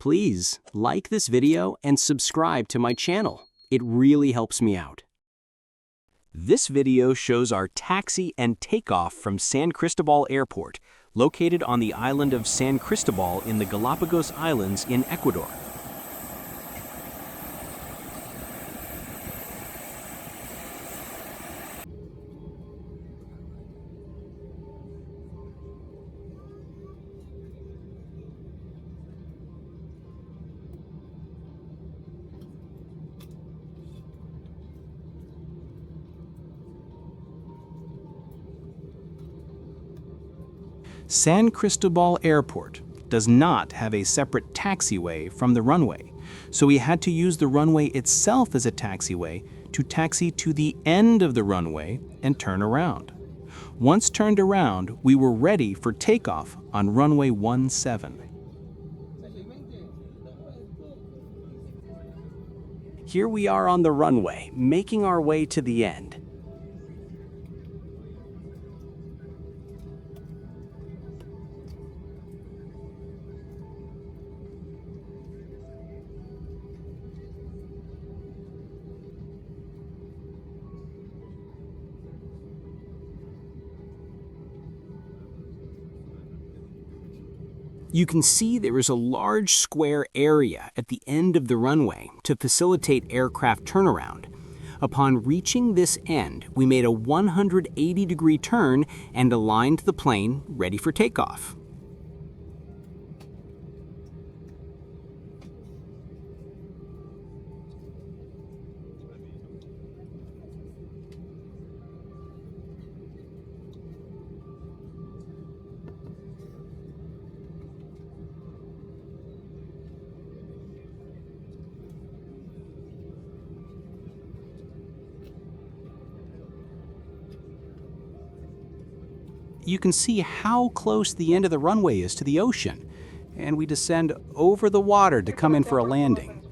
Please like this video and subscribe to my channel. It really helps me out. This video shows our taxi and takeoff from San Cristóbal Airport, located on the island of San Cristóbal in the Galápagos Islands in Ecuador. San Cristóbal Airport does not have a separate taxiway from the runway, so we had to use the runway itself as a taxiway to taxi to the end of the runway and turn around. Once turned around, we were ready for takeoff on runway 17. Here we are on the runway, making our way to the end. You can see there is a large square area at the end of the runway to facilitate aircraft turnaround. Upon reaching this end, we made a 180-degree turn and aligned the plane ready for takeoff. You can see how close the end of the runway is to the ocean, and we descend over the water to come in for a landing.